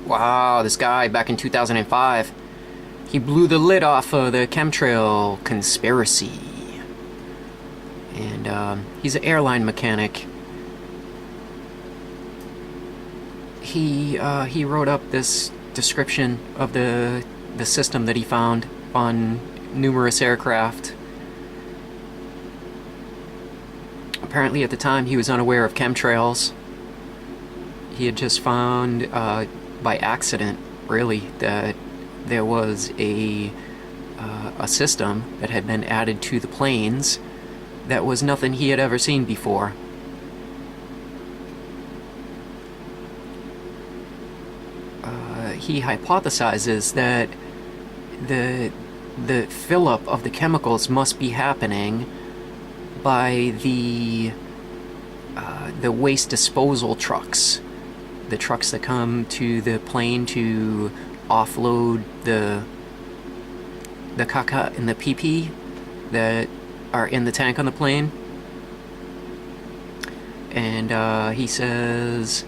Wow, this guy back in 2005, he blew the lid off of the chemtrail conspiracy. And he's an airline mechanic. He wrote up this description of the system that he found on numerous aircraft. Apparently at the time he was unaware of chemtrails. He had just found by accident, really, that there was a system that had been added to the planes that was nothing he had ever seen before. He hypothesizes that the fill-up of the chemicals must be happening by the waste disposal trucks, the trucks that come to the plane to offload the caca and the pee-pee that are in the tank on the plane. And he says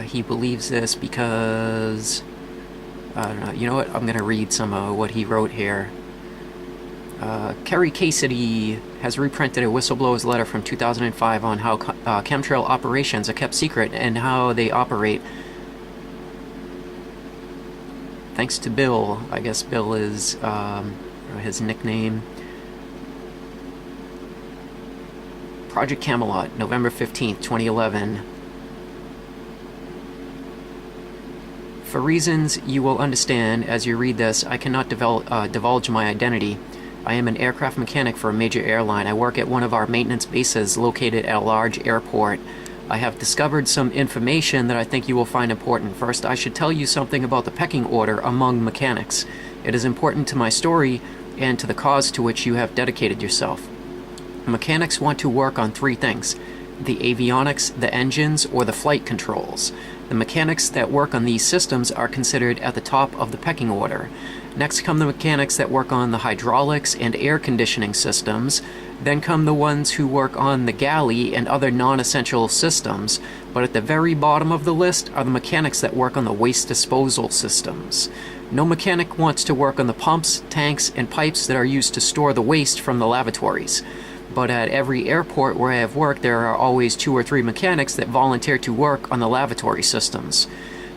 he believes this because, I don't know, you know what, I'm going to read some of what he wrote here. Kerry Cassidy has reprinted a whistleblower's letter from 2005 on how chemtrail operations are kept secret and how they operate. Thanks to Bill. I guess Bill is his nickname. Project Camelot, November 15th, 2011. For reasons you will understand as you read this, I cannot divulge my identity. I am an aircraft mechanic for a major airline. I work at one of our maintenance bases located at a large airport. I have discovered some information that I think you will find important. First, I should tell you something about the pecking order among mechanics. It is important to my story and to the cause to which you have dedicated yourself. Mechanics want to work on three things: the avionics, the engines, or the flight controls. The mechanics that work on these systems are considered at the top of the pecking order. Next come the mechanics that work on the hydraulics and air conditioning systems. Then come the ones who work on the galley and other non-essential systems. But at the very bottom of the list are the mechanics that work on the waste disposal systems. No mechanic wants to work on the pumps, tanks, and pipes that are used to store the waste from the lavatories. But at every airport where I have worked, there are always 2 or 3 mechanics that volunteer to work on the lavatory systems.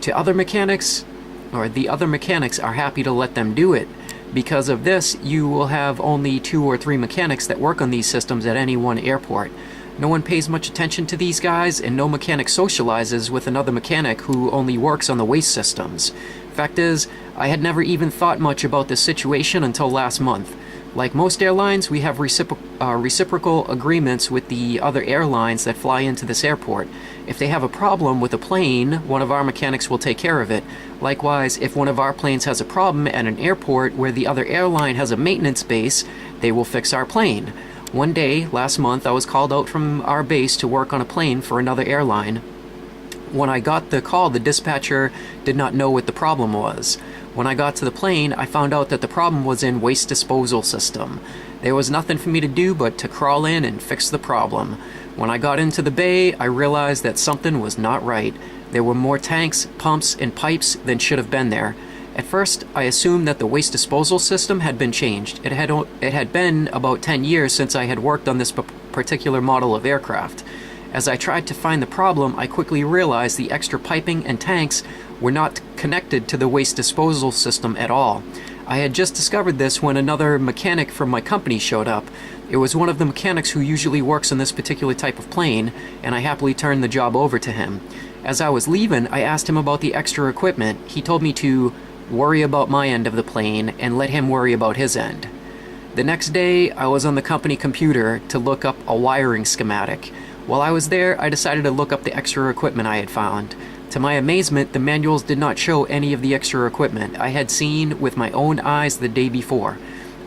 The other mechanics are happy to let them do it. Because of this, you will have only 2 or 3 mechanics that work on these systems at any one airport. No one pays much attention to these guys, and no mechanic socializes with another mechanic who only works on the waste systems. Fact is, I had never even thought much about this situation until last month. Like most airlines, we have reciprocal agreements with the other airlines that fly into this airport. If they have a problem with a plane, one of our mechanics will take care of it. Likewise, if one of our planes has a problem at an airport where the other airline has a maintenance base, they will fix our plane. One day, last month, I was called out from our base to work on a plane for another airline. When I got the call, the dispatcher did not know what the problem was. When I got to the plane, I found out that the problem was in waste disposal system. There was nothing for me to do but to crawl in and fix the problem. When I got into the bay, I realized that something was not right. There were more tanks, pumps, and pipes than should have been there. At first, I assumed that the waste disposal system had been changed. It had been about 10 years since I had worked on this particular model of aircraft. As I tried to find the problem, I quickly realized the extra piping and tanks were not connected to the waste disposal system at all. I had just discovered this when another mechanic from my company showed up. It was one of the mechanics who usually works on this particular type of plane, and I happily turned the job over to him. As I was leaving, I asked him about the extra equipment. He told me to worry about my end of the plane and let him worry about his end. The next day, I was on the company computer to look up a wiring schematic. While I was there, I decided to look up the extra equipment I had found. To my amazement, the manuals did not show any of the extra equipment I had seen with my own eyes the day before.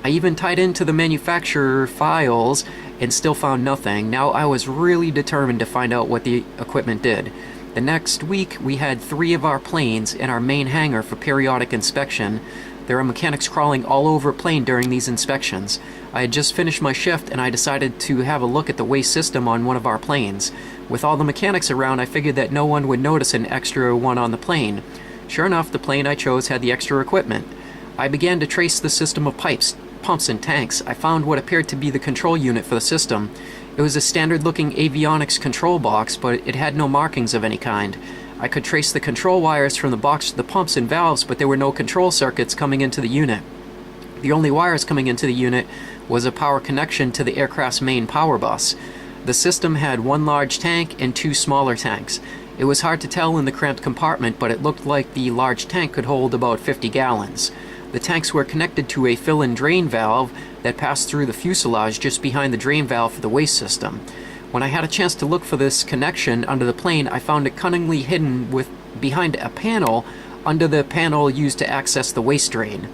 I even tied into the manufacturer files and still found nothing. Now I was really determined to find out what the equipment did. The next week, we had 3 of our planes in our main hangar for periodic inspection. There are mechanics crawling all over a plane during these inspections. I had just finished my shift and I decided to have a look at the waste system on one of our planes. With all the mechanics around, I figured that no one would notice an extra one on the plane. Sure enough, the plane I chose had the extra equipment. I began to trace the system of pipes, pumps, and tanks. I found what appeared to be the control unit for the system. It was a standard-looking avionics control box, but it had no markings of any kind. I could trace the control wires from the box to the pumps and valves, but there were no control circuits coming into the unit. The only wires coming into the unit was a power connection to the aircraft's main power bus. The system had one large tank and two smaller tanks. It was hard to tell in the cramped compartment, but it looked like the large tank could hold about 50 gallons. The tanks were connected to a fill-and drain valve that passed through the fuselage just behind the drain valve for the waste system. When I had a chance to look for this connection under the plane, I found it cunningly hidden behind a panel under the panel used to access the waste drain.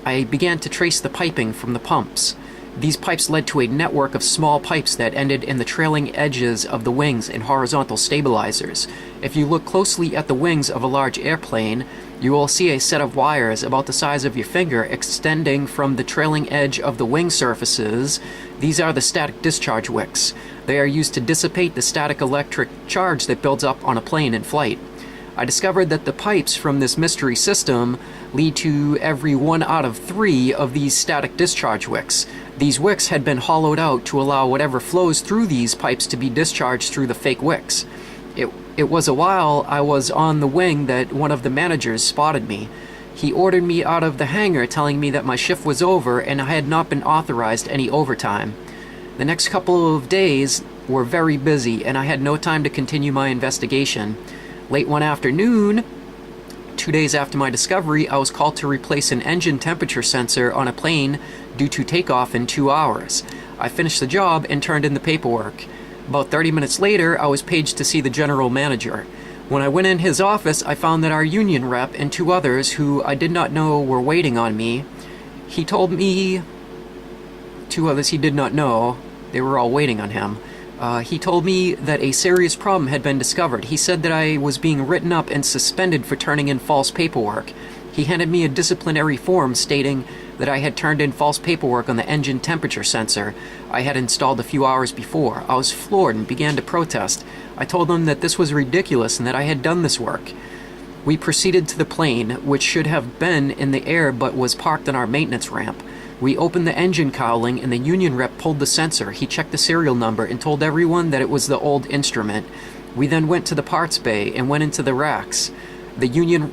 I began to trace the piping from the pumps. These pipes led to a network of small pipes that ended in the trailing edges of the wings and horizontal stabilizers. If you look closely at the wings of a large airplane, you will see a set of wires about the size of your finger extending from the trailing edge of the wing surfaces. These are the static discharge wicks. They are used to dissipate the static electric charge that builds up on a plane in flight. I discovered that the pipes from this mystery system lead to every 1 out of 3 of these static discharge wicks. These wicks had been hollowed out to allow whatever flows through these pipes to be discharged through the fake wicks. It was a while I was on the wing that one of the managers spotted me. He ordered me out of the hangar, telling me that my shift was over and I had not been authorized any overtime. The next couple of days were very busy and I had no time to continue my investigation. Late one afternoon, 2 days after my discovery, I was called to replace an engine temperature sensor on a plane due to takeoff in 2 hours. I finished the job and turned in the paperwork. About 30 minutes later, I was paged to see the general manager. When I went in his office, I found that our union rep and 2 others who I did not know were waiting on me. He told me... 2 others he did not know. They were all waiting on him. He told me that a serious problem had been discovered. He said that I was being written up and suspended for turning in false paperwork. He handed me a disciplinary form stating that I had turned in false paperwork on the engine temperature sensor I had installed a few hours before. I was floored and began to protest. I told him that this was ridiculous and that I had done this work. We proceeded to the plane, which should have been in the air but was parked on our maintenance ramp. We opened the engine cowling and the union rep pulled the sensor. He checked the serial number and told everyone that it was the old instrument. We then went to the parts bay and went into the racks. The union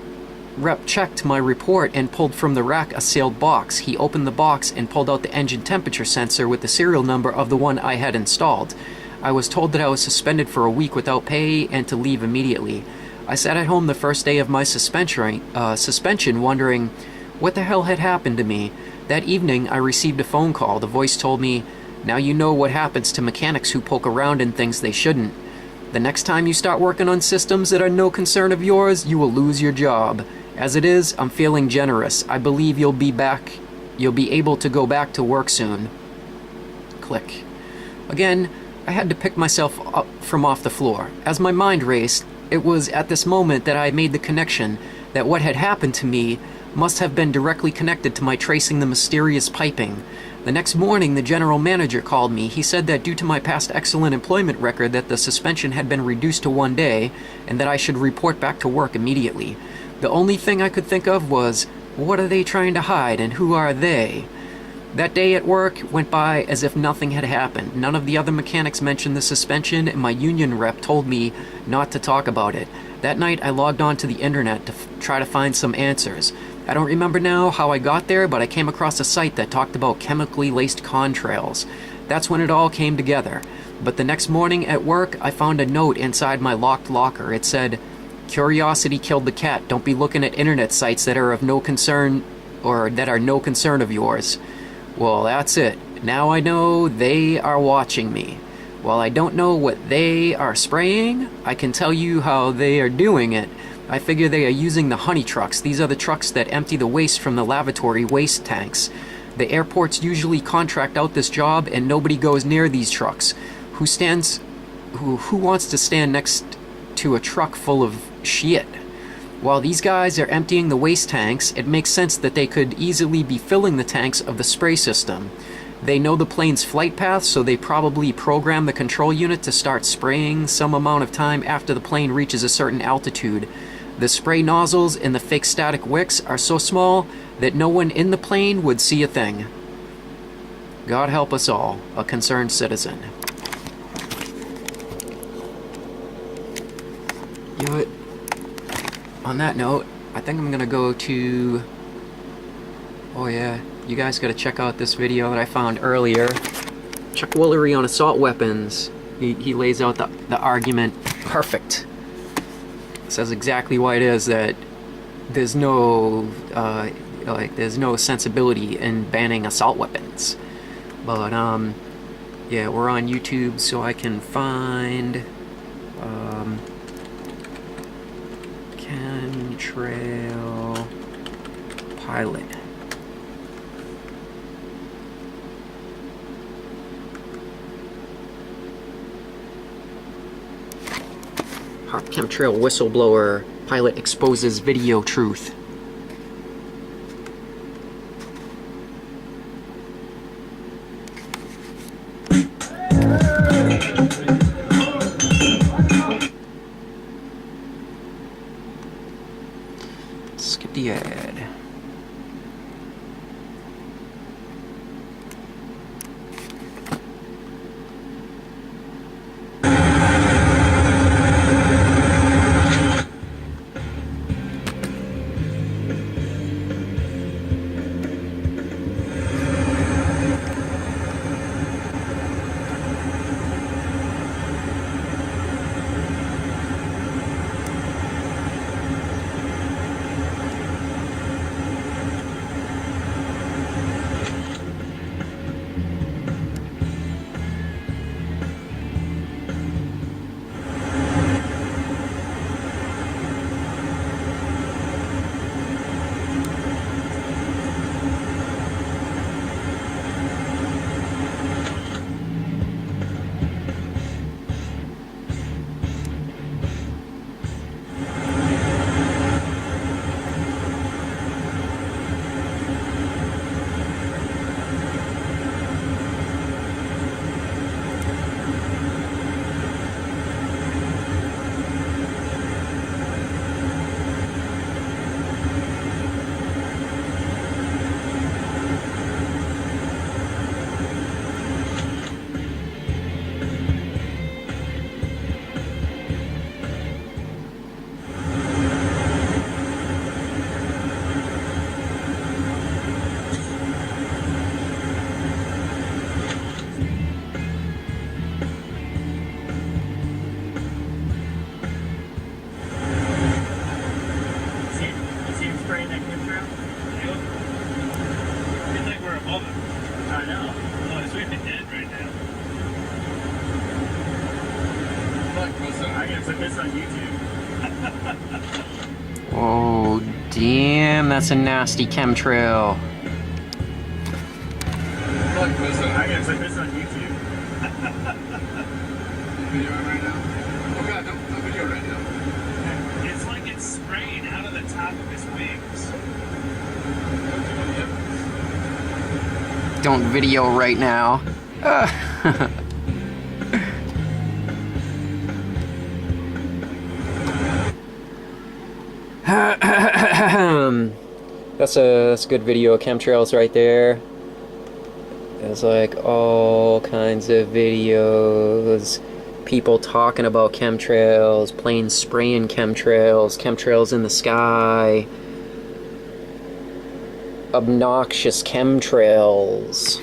rep checked my report and pulled from the rack a sealed box. He opened the box and pulled out the engine temperature sensor with the serial number of the one I had installed. I was told that I was suspended for a week without pay and to leave immediately. I sat at home the first day of my suspension wondering what the hell had happened to me. That evening, I received a phone call. The voice told me, "Now you know what happens to mechanics who poke around in things they shouldn't. The next time you start working on systems that are no concern of yours, you will lose your job. As it is, I'm feeling generous. I believe you'll be able to go back to work soon." Click. Again, I had to pick myself up from off the floor. As my mind raced, it was at this moment that I made the connection that what had happened to me must have been directly connected to my tracing the mysterious piping. The next morning, the general manager called me. He said that due to my past excellent employment record that the suspension had been reduced to 1 day and that I should report back to work immediately. The only thing I could think of was, what are they trying to hide and who are they? That day at work went by as if nothing had happened. None of the other mechanics mentioned the suspension, and my union rep told me not to talk about it. That night I logged on to the internet to try to find some answers. I don't remember now how I got there, but I came across a site that talked about chemically laced contrails. That's when it all came together. But the next morning at work, I found a note inside my locked locker. It said, "Curiosity killed the cat. Don't be looking at internet sites that are of no concern, or that are no concern of yours." Well, that's it. Now I know they are watching me. While I don't know what they are spraying, I can tell you how they are doing it. I figure they are using the honey trucks. These are the trucks that empty the waste from the lavatory waste tanks. The airports usually contract out this job and nobody goes near these trucks. Who wants to stand next to a truck full of shit? While these guys are emptying the waste tanks, it makes sense that they could easily be filling the tanks of the spray system. They know the plane's flight path, so they probably program the control unit to start spraying some amount of time after the plane reaches a certain altitude. The spray nozzles in the fake static wicks are so small that no one in the plane would see a thing. God help us all, a concerned citizen. You know what? On that note, I think I'm gonna go to... Oh yeah, you guys gotta check out this video that I found earlier. Chuck Woolery on assault weapons. He lays out the argument perfect. Says exactly why it is that there's no there's no sensibility in banning assault weapons. But yeah, we're on YouTube, so I can find Chemtrail pilot. Chemtrail whistleblower pilot exposes video truth. Skip the ad. Oh, damn, that's a nasty chemtrail. Look, listen, I gotta put this on YouTube. Video right now? Oh god, no video right now. It's like it's spraying out of the top of his wings. Don't video right now. That's a good video of chemtrails right there. There's like all kinds of videos, people talking about chemtrails, planes spraying chemtrails, chemtrails in the sky, obnoxious chemtrails.